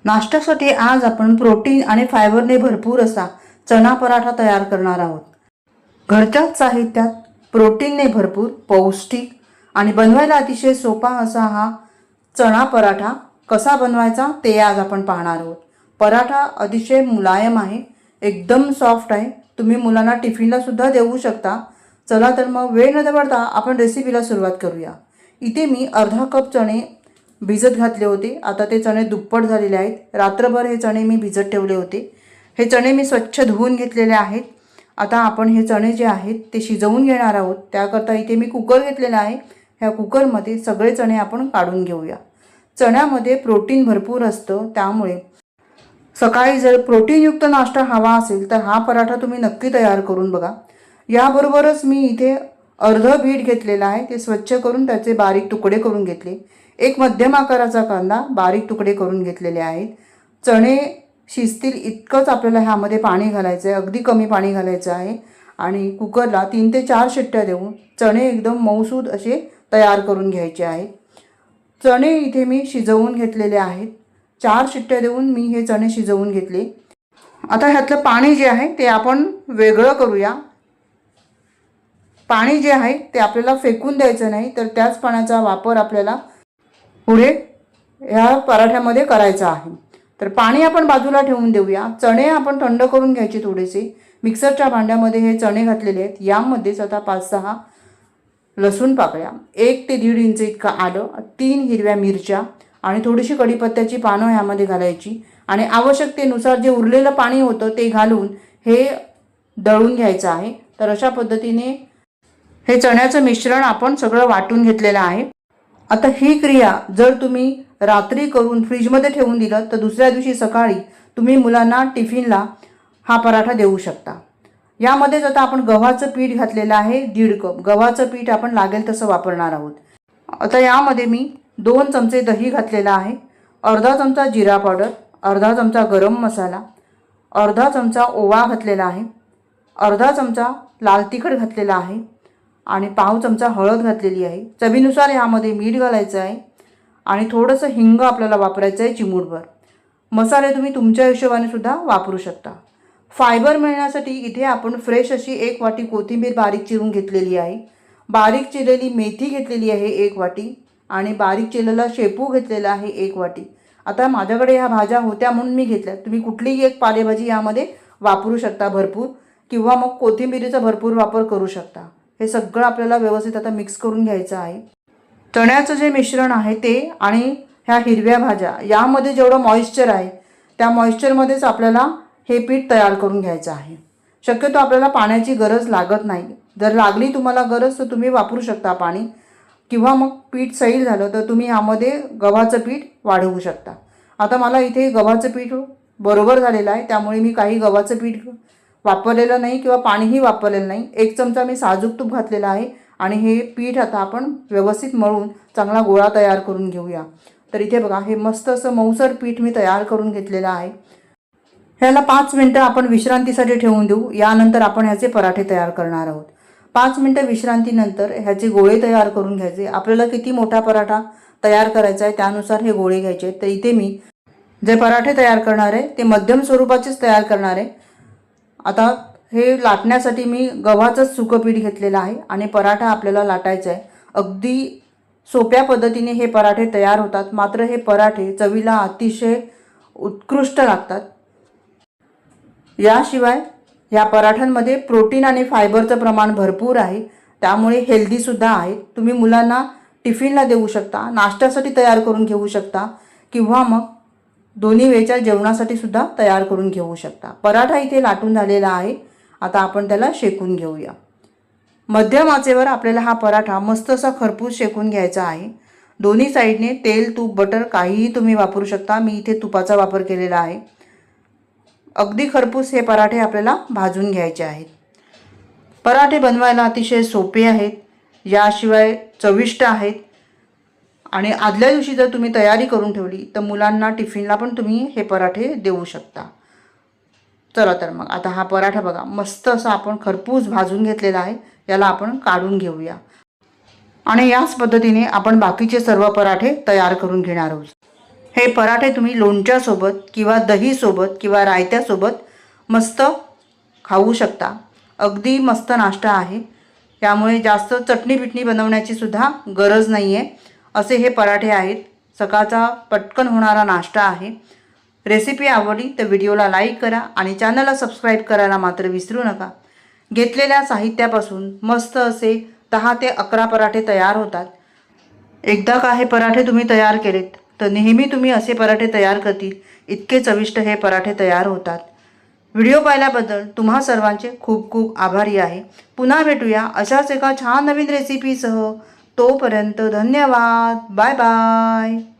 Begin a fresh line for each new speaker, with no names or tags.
नाश्त्यासाठी आज आपण प्रोटीन आणि फायबरने भरपूर असा चणा पराठा तयार करणार आहोत। घरच्याच साहित्यात प्रोटीनने भरपूर, पौष्टिक आणि बनवायला अतिशय सोपा असा हा चणा पराठा कसा बनवायचा ते आज आपण पाहणार आहोत। पराठा अतिशय मुलायम आहे, एकदम सॉफ्ट आहे, तुम्ही मुलांना टिफिनला सुद्धा देऊ शकता। चला तर मग वेळ न दवडता आपण रेसिपीला सुरुवात करूया। इथे मी अर्धा कप चणे भिजत घातले होते। आता ते चणे दुप्पट झालेले आहेत। रात्रभर हे चणे मी भिजत ठेवले होते। हे चणे मी स्वच्छ धुवून घेतलेले आहेत। आता आपण हे चणे जे आहेत ते शिजवून घेणार आहोत। त्याकरता इथे मी कुकर घेतलेला आहे। ह्या कुकरमध्ये सगळे चणे आपण काढून घेऊया। चण्यामध्ये प्रोटीन भरपूर असतं, त्यामुळे सकाळी जर प्रोटीनयुक्त नाश्ता हवा असेल तर हा पराठा तुम्ही नक्की तयार करून बघा। याबरोबरच मी इथे अर्ध बीट घेतलेला आहे, ते स्वच्छ करून त्याचे बारीक तुकडे करून घेतले। एक मध्यम आकाराचा कांदा बारीक तुकडे करून घेतलेले आहेत। चणे शिजतील इतकंच आपल्याला ह्यामध्ये पाणी घालायचं आहे, अगदी कमी पाणी घालायचं आहे आणि कुकरला 3 ते 4 शिट्ट्या देऊन चणे एकदम मऊसूद असे तयार करून घ्यायचे आहेत। चणे इथे मी शिजवून घेतलेले आहेत। 4 शिट्ट्या देऊन मी हे चणे शिजवून घेतले। आता ह्यातलं पाणी जे आहे ते आपण वेगळं करूया। पाणी जे आहे ते आपल्याला फेकून द्यायचं नाही, तर त्याच पाण्याचा वापर आपल्याला पुढे ह्या पराठ्यामध्ये करायचा आहे। तर पाणी आपण बाजूला ठेवून देऊया। चणे आपण थंड करून घ्यायचे थोडेसे। मिक्सरच्या भांड्यामध्ये हे चणे घातलेले आहेत। यामध्येच आता 5-6 लसूण पाकळ्या, 1 ते 1.5 इंच इतका आलं, 3 हिरव्या मिरच्या आणि थोडीशी कढीपत्त्याची पानं ह्यामध्ये घालायची आणि आवश्यकतेनुसार जे उरलेलं पाणी होतं ते घालून हे दळून घ्यायचं आहे। तर अशा पद्धतीने हे चण्याचं मिश्रण आपण सगळं वाटून घेतलेलं आहे। आता ही क्रिया जर तुम्ही रात्री करून फ्रीजमध्ये ठेवून दिलं तर दुसऱ्या दिवशी सकाळी तुम्ही मुलांना टिफिनला हा पराठा देऊ शकता। यामध्येच आता आपण गव्हाचं पीठ घातलेलं आहे, 1.5 कप गव्हाचं पीठ आपण लागेल तसं वापरणार आहोत। आता यामध्ये मी 2 चमचे दही घातलेला आहे, अर्धा चमचा जिरा पावडर, अर्धा चमचा गरम मसाला, अर्धा चमचा ओवा घातलेला आहे, अर्धा चमचा लाल तिखट घातलेला आहे आणि पाव चमचा हळद घातलेली आहे। चवीनुसार यामध्ये मीठ घालायचं आहे आणि थोडंसं हिंग आपल्याला वापरायचं आहे, चिमूटभर। मसाले तुम्ही तुमच्या हिशोबाने सुद्धा वापरू शकता। फायबर मिळण्यासाठी इथे आपण फ्रेश अशी 1 वाटी कोथिंबीर बारीक चिरून घेतलेली आहे, बारीक चिरलेली मेथी घेतलेली आहे 1 वाटी आणि बारीक चिरलेला शेपू घेतलेला आहे 1 वाटी। आता माझ्याकडे ह्या भाज्या होत्या म्हणून मी घेतल्या, तुम्ही कुठलीही एक पालेभाजी यामध्ये वापरू शकता भरपूर, किंवा मग कोथिंबीरीचा भरपूर वापर करू शकता। हे सगळं आपल्याला व्यवस्थित आता मिक्स करून घ्यायचं आहे। चण्याचं जे मिश्रण आहे ते आणि ह्या हिरव्या भाज्या यामध्ये जेवढं मॉइश्चर आहे त्या मॉइश्चरमध्येच आपल्याला हे पीठ तयार करून घ्यायचं आहे। शक्यतो आपल्याला पाण्याची गरज लागत नाही, जर लागली तुम्हाला गरज तर तुम्ही वापरू शकता पाणी, किंवा मग पीठ सैल झालं तर तुम्ही यामध्ये गव्हाचं पीठ वाढवू शकता। आता मला इथे गव्हाचं पीठ बरोबर झालेलं आहे, त्यामुळे मी काही गव्हाचं पीठ वापरलेलं नाही किंवा पाणीही वापरलेलं नाही। 1 चमचा मी साजूक तूप घातलेला आहे आणि हे पीठ आता आपण व्यवस्थित मळून चांगला गोळा तयार करून घेऊया। तर इथे बघा हे मस्त असं मऊसर पीठ मी तयार करून घेतलेलं आहे। ह्याला 5 मिनिटं आपण विश्रांतीसाठी ठेवून देऊ। यानंतर आपण ह्याचे पराठे तयार करणार आहोत। 5 मिनिटं विश्रांतीनंतर ह्याचे गोळे तयार करून घ्यायचे। आपल्याला किती मोठा पराठा तयार करायचा आहे त्यानुसार हे गोळे घ्यायचे। तर इथे मी जे पराठे तयार करणार आहे ते मध्यम स्वरूपाचेच तयार करणार आहे। आता हे लाटण्यासाठी मी गव्हाचंच सुकं पीठ घेतलेलं आहे आणि पराठा आपल्याला लाटायचा आहे। अगदी सोप्या पद्धतीने हे पराठे तयार होतात, मात्र हे पराठे चवीला अतिशय उत्कृष्ट लागतात। याशिवाय या पराठ्यांमध्ये प्रोटीन आणि फायबरचं प्रमाण भरपूर आहे, त्यामुळे हेल्दीसुद्धा आहे। तुम्ही मुलांना टिफिनला देऊ शकता, नाश्त्यासाठी तयार करून घेऊ शकता, किंवा मग दोन्ही वेळच्या जेवणासाठी सुद्धा तयार करून घेऊ शकता। पराठा इथे लाटून झालेला आहे, आता आपण त्याला शेकून घेऊया। मध्यम आचेवर आपल्याला हा पराठा मस्त असा खरपूस शेकून घ्यायचा आहे। दोन्ही साईडने तेल, तूप, बटर काहीही तुम्ही वापरू शकता, मी इथे तुपाचा वापर केलेला आहे। अगदी खरपूस हे पराठे आपल्याला भाजून घ्यायचे आहेत। पराठे बनवायला अतिशय सोपे आहेत, याशिवाय चविष्ट आहेत आणि आदल्या दिवशी जर तुम्ही तयारी करून ठेवली तर मुलांना टिफिनला पण तुम्ही हे पराठे देऊ शकता। चला तर मग आता हा पराठा बघा मस्त असा आपण खरपूस भाजून घेतलेला आहे, याला आपण काढून घेऊया आणि याच पद्धतीने आपण बाकीचे सर्व पराठे तयार करून घेणार आहोत। हे पराठे तुम्ही लोणच्यासोबत किंवा दहीसोबत किंवा रायत्यासोबत मस्त खाऊ शकता. अगदी मस्त नाश्ता आहे. त्यामुळे जास्त चटणी बिटणी बनवण्याची सुद्धा गरज नाही आहे. असे हे पराठे आहेत. सकाळचा पटकन होणारा नाश्ता आहे. रेसिपी आवडली तर व्हिडिओला लाईक करा आणि चॅनलला सबस्क्राईब करायला मात्र विसरू नका. घेतलेल्या साहित्यापासून मस्त असे 10 ते 11 पराठे तयार होतात. एकदा का हे पराठे तुम्ही तयार केलेत तर नेहमी तुम्ही असे पराठे तयार करतील इतके चविष्ट हे पराठे तयार होतात. व्हिडिओ पाहिल्याबद्दल तुम्हा सर्वांचे खूप खूप आभारी आहे. पुन्हा भेटूया अशाच एका छान नवीन रेसिपीसह. तोपर्यंत धन्यवाद. Bye bye.